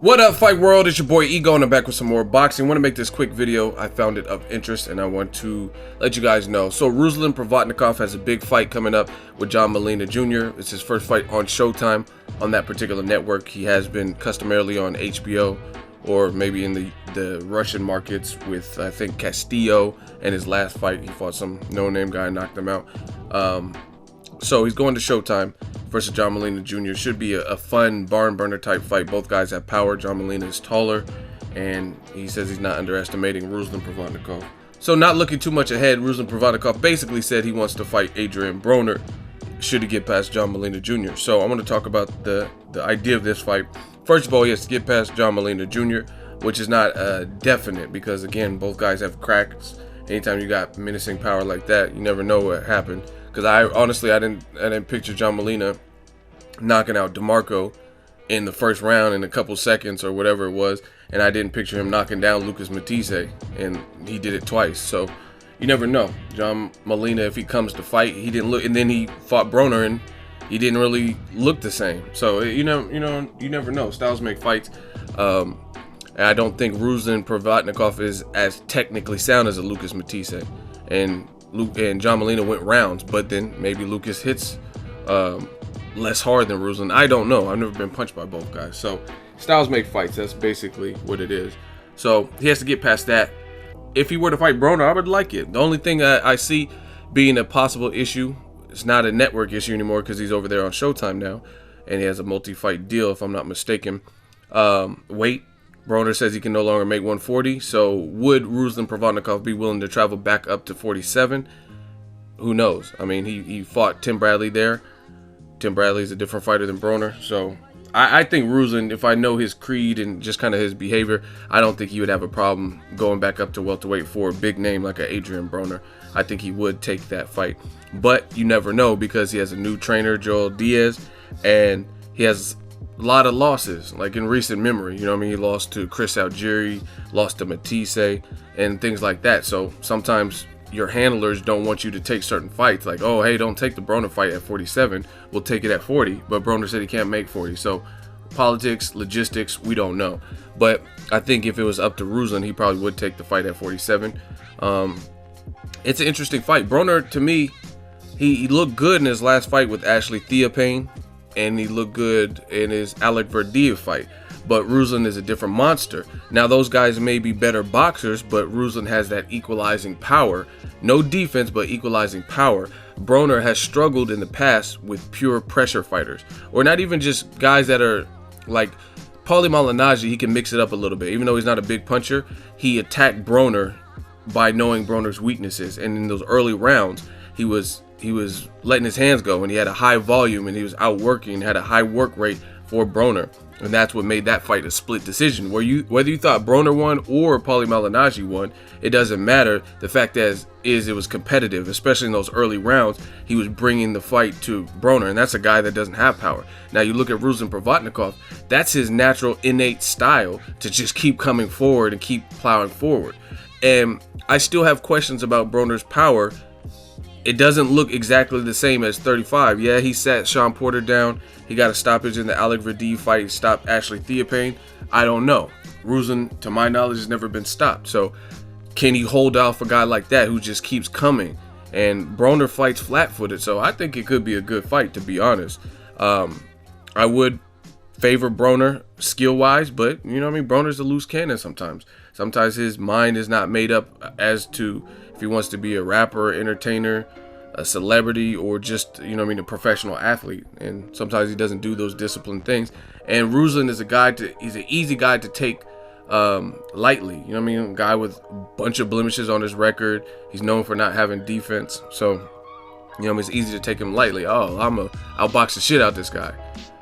What up, Fight World? It's your boy Ego, and I'm back with some more boxing. I want to make this quick video. I found it of interest, and I want to let you guys know. So, Ruslan Provodnikov has a big fight coming up with Molina Jr. It's his first fight on Showtime on that particular network. He has been customarily on HBO or maybe in the Russian markets with, I think, Castillo. And his last fight, he fought some no-name guy and knocked him out. So he's going to Showtime versus Molina Jr. Should be a fun barn burner type fight. Both guys have power. Molina is taller, and he says he's not underestimating Ruslan Provodnikov. So not looking too much ahead, Ruslan Provodnikov basically said he wants to fight Adrien Broner should he get past Molina Jr. So I want to talk about the idea of this fight. First of all, he has to get past Molina Jr., which is not definite because, again, both guys have cracks. Anytime you got menacing power like that, you never know what happened. Because I didn't picture Molina knocking out DeMarco in the first round in a couple seconds or whatever it was, and I didn't picture him knocking down Lucas Matisse, and he did it twice. So you never know. Molina, if he comes to fight, he didn't look, and then he fought Broner, and he didn't really look the same. So you never know. Styles make fights. And I don't think Ruslan Provodnikov is as technically sound as a Lucas Matisse, and Molina went rounds, but then maybe Lucas hits less hard than Ruslan. I don't know. I've never been punched by both guys. So styles make fights. That's basically what it is. So he has to get past that. If he were to fight Broner, I would like it. The only thing I see being a possible issue, it's not a network issue anymore because he's over there on Showtime now, and he has a multi-fight deal, if I'm not mistaken. Weight. Broner says he can no longer make 140, so would Ruslan Provodnikov be willing to travel back up to 47? Who knows? I mean, he fought Tim Bradley there. Tim Bradley's a different fighter than Broner, so I think Ruslan, if I know his creed and just kind of his behavior, I don't think he would have a problem going back up to welterweight for a big name like a Adrien Broner. I think he would take that fight, but you never know because he has a new trainer, Joel Diaz, and he has a lot of losses, like in recent memory. You know what I mean? He lost to Chris Algieri, lost to Matisse, and things like that. So sometimes your handlers don't want you to take certain fights. Like, oh, hey, don't take the Broner fight at 47. We'll take it at 40. But Broner said he can't make 40. So politics, logistics, we don't know. But I think if it was up to Ruslan, he probably would take the fight at 47. It's an interesting fight. Broner, to me, he looked good in his last fight with Ashley Theophane, and he looked good in his Alec Verdiev fight. But Ruslan is a different monster. Now, those guys may be better boxers, but Ruslan has that equalizing power. No defense, but equalizing power. Broner has struggled in the past with pure pressure fighters. Or not even just guys that are like Paulie Malignaggi. He can mix it up a little bit. Even though he's not a big puncher, he attacked Broner by knowing Broner's weaknesses. And in those early rounds, he was letting his hands go, and he had a high volume, and he was outworking, had a high work rate for Broner, and that's what made that fight a split decision. Whether you thought Broner won or Paulie Malignaggi won, it doesn't matter. The fact is it was competitive, especially in those early rounds. He was bringing the fight to Broner, and that's a guy that doesn't have power. Now you look at Ruslan Provodnikov, that's his natural innate style to just keep coming forward and keep plowing forward. And I still have questions about Broner's power. It doesn't look exactly the same as 35. Yeah, he sat Sean Porter down. He got a stoppage in the Alec Verdiev fight, stopped Ashley Theophane. I don't know. Ruslan, to my knowledge, has never been stopped. So can he hold off a guy like that who just keeps coming? And Broner fights flat-footed, so I think it could be a good fight, to be honest. I would favor Broner skill-wise, but, you know what I mean, Broner's a loose cannon sometimes. Sometimes his mind is not made up as to if he wants to be a rapper, entertainer, a celebrity, or just, you know what I mean, a professional athlete. And sometimes he doesn't do those disciplined things. And Ruslan is he's an easy guy to take lightly. You know what I mean? A guy with a bunch of blemishes on his record. He's known for not having defense. So, you know, it's easy to take him lightly. Oh, I'll box the shit out this guy.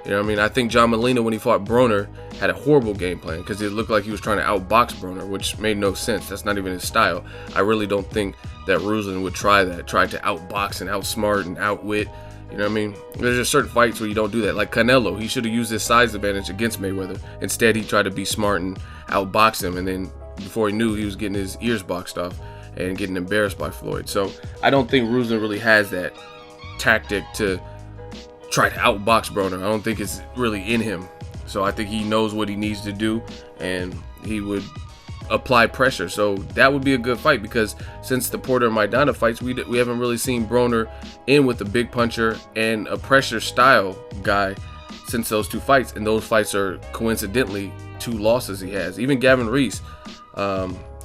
You know what I mean? I think Molina, when he fought Broner, had a horrible game plan because it looked like he was trying to outbox Broner, which made no sense. That's not even his style. I really don't think that Ruslan would try that, try to outbox and outsmart and outwit. You know what I mean? There's just certain fights where you don't do that. Like Canelo, he should have used his size advantage against Mayweather. Instead, he tried to be smart and outbox him, and then before he knew, he was getting his ears boxed off and getting embarrassed by Floyd. So I don't think Ruslan really has that tactic to try to outbox Broner. I don't think it's really in him. So I think he knows what he needs to do, and he would apply pressure. So that would be a good fight, because since the Porter and Maidana fights, we haven't really seen Broner in with a big puncher and a pressure style guy since those two fights, and those fights are coincidentally 2 losses he has. Even Gavin Reese,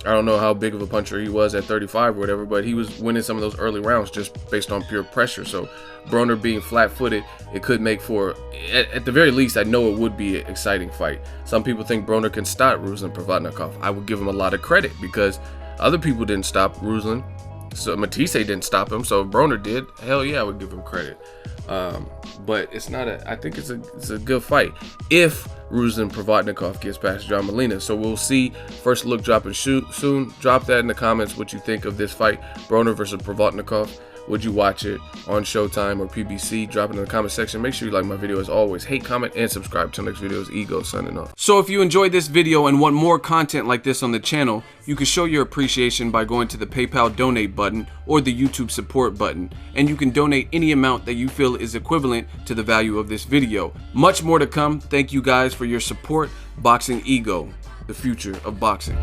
I don't know how big of a puncher he was at 35 or whatever, but he was winning some of those early rounds just based on pure pressure. So Broner being flat-footed, it could make for, at the very least, I know it would be an exciting fight. Some people think Broner can stop Ruslan Provodnikov. I would give him a lot of credit, because other people didn't stop Ruslan. So Matisse didn't stop him, so if Broner did, hell yeah, I would give him credit. But it's not I think it's a good fight if Ruslan Provodnikov gets past John Molina. So we'll see. First look dropping soon. Drop that in the comments what you think of this fight, Broner versus Provodnikov. Would you watch it on Showtime or PBC? Drop it in the comment section. Make sure you like my video as always. Hate, comment, and subscribe. Till next video is Ego signing off. So if you enjoyed this video and want more content like this on the channel, you can show your appreciation by going to the PayPal donate button or the YouTube support button. And you can donate any amount that you feel is equivalent to the value of this video. Much more to come. Thank you guys for your support. Boxing Ego, the future of boxing.